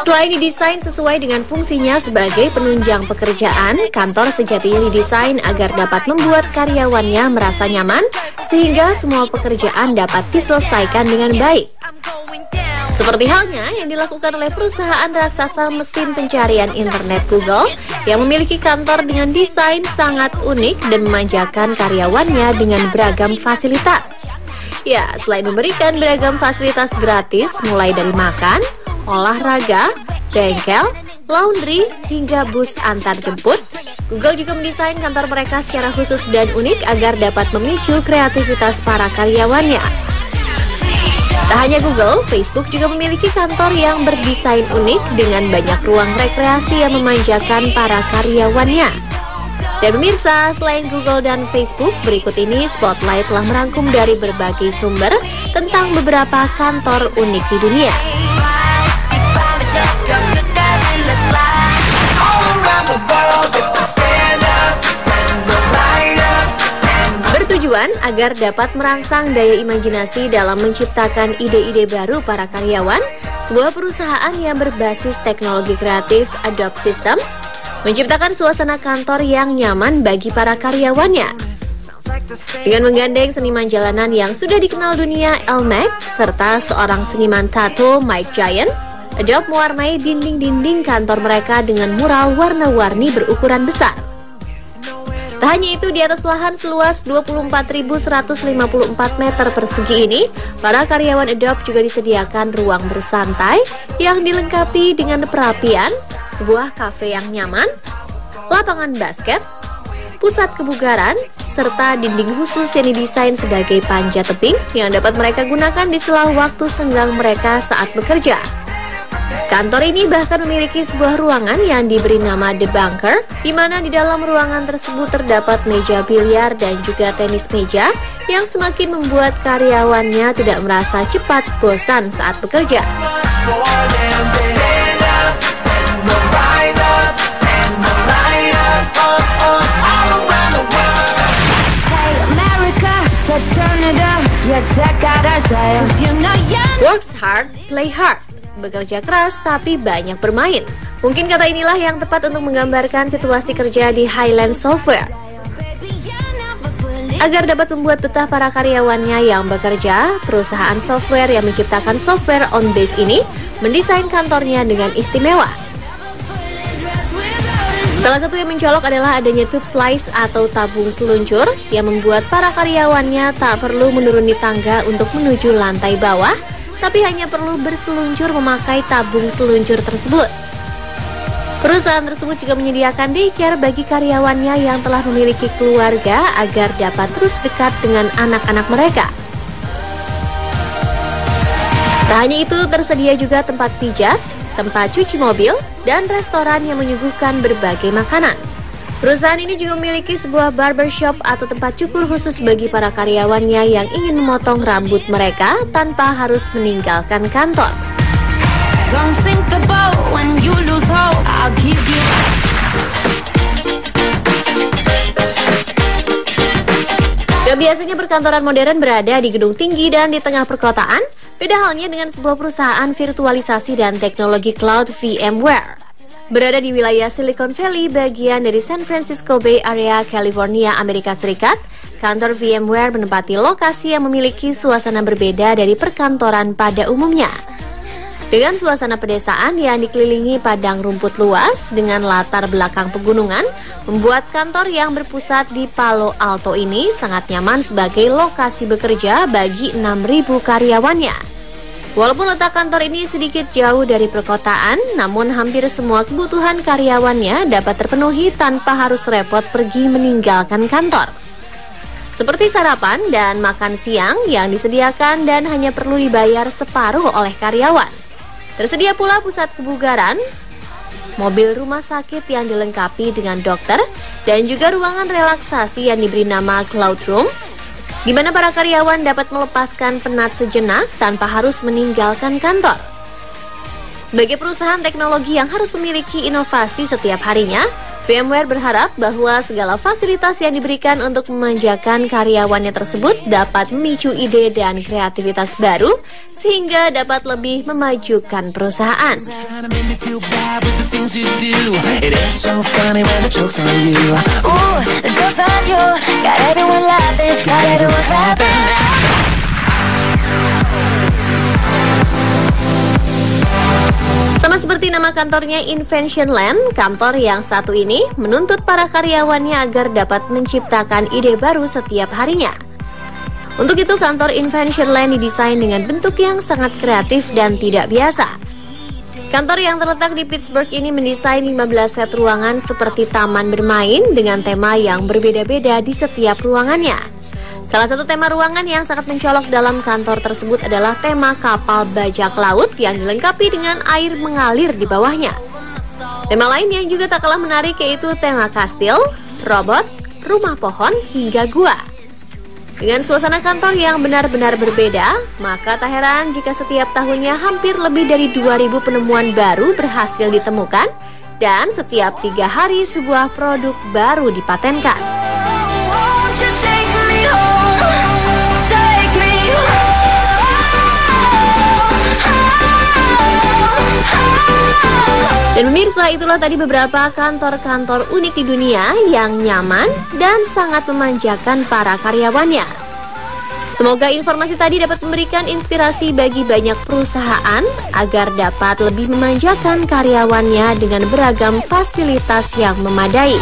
Selain didesain sesuai dengan fungsinya sebagai penunjang pekerjaan, kantor sejatinya didesain agar dapat membuat karyawannya merasa nyaman, sehingga semua pekerjaan dapat diselesaikan dengan baik. Seperti halnya yang dilakukan oleh perusahaan raksasa mesin pencarian internet Google yang memiliki kantor dengan desain sangat unik dan memanjakan karyawannya dengan beragam fasilitas. Ya, selain memberikan beragam fasilitas gratis mulai dari makan, olahraga, bengkel, laundry, hingga bus antar jemput, Google juga mendesain kantor mereka secara khusus dan unik agar dapat memicu kreativitas para karyawannya. Tak hanya Google, Facebook juga memiliki kantor yang berdesain unik dengan banyak ruang rekreasi yang memanjakan para karyawannya. Dan pemirsa, selain Google dan Facebook, berikut ini Spotlight telah merangkum dari berbagai sumber tentang beberapa kantor unik di dunia. Bertujuan agar dapat merangsang daya imajinasi dalam menciptakan ide-ide baru para karyawan, sebuah perusahaan yang berbasis teknologi kreatif Adobe System menciptakan suasana kantor yang nyaman bagi para karyawannya. Dengan menggandeng seniman jalanan yang sudah dikenal dunia, Elmac, serta seorang seniman tato, Mike Giant, Adobe mewarnai dinding-dinding kantor mereka dengan mural warna-warni berukuran besar. Tak hanya itu, di atas lahan seluas 24.154 meter persegi ini, para karyawan Adobe juga disediakan ruang bersantai yang dilengkapi dengan perapian, sebuah kafe yang nyaman, lapangan basket, pusat kebugaran, serta dinding khusus yang didesain sebagai panjat tebing yang dapat mereka gunakan di sela waktu senggang mereka saat bekerja. Kantor ini bahkan memiliki sebuah ruangan yang diberi nama The Bunker, di mana di dalam ruangan tersebut terdapat meja biliar dan juga tenis meja yang semakin membuat karyawannya tidak merasa cepat bosan saat bekerja. Works hard, play hard. Bekerja keras tapi banyak bermain. Mungkin kata inilah yang tepat untuk menggambarkan situasi kerja di Highland Software. Agar dapat membuat betah para karyawannya yang bekerja, perusahaan software yang menciptakan software on base ini mendesain kantornya dengan istimewa. Salah satu yang mencolok adalah adanya tube slice atau tabung seluncur yang membuat para karyawannya tak perlu menuruni tangga untuk menuju lantai bawah, tapi hanya perlu berseluncur memakai tabung seluncur tersebut. Perusahaan tersebut juga menyediakan daycare bagi karyawannya yang telah memiliki keluarga agar dapat terus dekat dengan anak-anak mereka. Tak hanya itu, tersedia juga tempat pijat, tempat cuci mobil, dan restoran yang menyuguhkan berbagai makanan. Perusahaan ini juga memiliki sebuah barbershop atau tempat cukur khusus bagi para karyawannya yang ingin memotong rambut mereka tanpa harus meninggalkan kantor. Gak biasanya perkantoran modern berada di gedung tinggi dan di tengah perkotaan, beda halnya dengan sebuah perusahaan virtualisasi dan teknologi cloud VMware. Berada di wilayah Silicon Valley, bagian dari San Francisco Bay Area, California, Amerika Serikat, kantor VMware menempati lokasi yang memiliki suasana berbeda dari perkantoran pada umumnya. Dengan suasana pedesaan yang dikelilingi padang rumput luas dengan latar belakang pegunungan, membuat kantor yang berpusat di Palo Alto ini sangat nyaman sebagai lokasi bekerja bagi 6.000 karyawannya. Walaupun letak kantor ini sedikit jauh dari perkotaan, namun hampir semua kebutuhan karyawannya dapat terpenuhi tanpa harus repot pergi meninggalkan kantor. Seperti sarapan dan makan siang yang disediakan dan hanya perlu dibayar separuh oleh karyawan. Tersedia pula pusat kebugaran, mobil rumah sakit yang dilengkapi dengan dokter, dan juga ruangan relaksasi yang diberi nama Cloud Room, di mana para karyawan dapat melepaskan penat sejenak tanpa harus meninggalkan kantor. Sebagai perusahaan teknologi yang harus memiliki inovasi setiap harinya, VMware berharap bahwa segala fasilitas yang diberikan untuk memanjakan karyawannya tersebut dapat memicu ide dan kreativitas baru sehingga dapat lebih memajukan perusahaan. Sama seperti nama kantornya Invention Land, kantor yang satu ini menuntut para karyawannya agar dapat menciptakan ide baru setiap harinya. Untuk itu, kantor Invention Land didesain dengan bentuk yang sangat kreatif dan tidak biasa. Kantor yang terletak di Pittsburgh ini mendesain 15 set ruangan seperti taman bermain dengan tema yang berbeda-beda di setiap ruangannya. Salah satu tema ruangan yang sangat mencolok dalam kantor tersebut adalah tema kapal bajak laut yang dilengkapi dengan air mengalir di bawahnya. Tema lain yang juga tak kalah menarik yaitu tema kastil, robot, rumah pohon, hingga gua. Dengan suasana kantor yang benar-benar berbeda, maka tak heran jika setiap tahunnya hampir lebih dari 2.000 penemuan baru berhasil ditemukan dan setiap 3 hari sebuah produk baru dipatenkan. Dan pemirsa, itulah tadi beberapa kantor-kantor unik di dunia yang nyaman dan sangat memanjakan para karyawannya. Semoga informasi tadi dapat memberikan inspirasi bagi banyak perusahaan agar dapat lebih memanjakan karyawannya dengan beragam fasilitas yang memadai.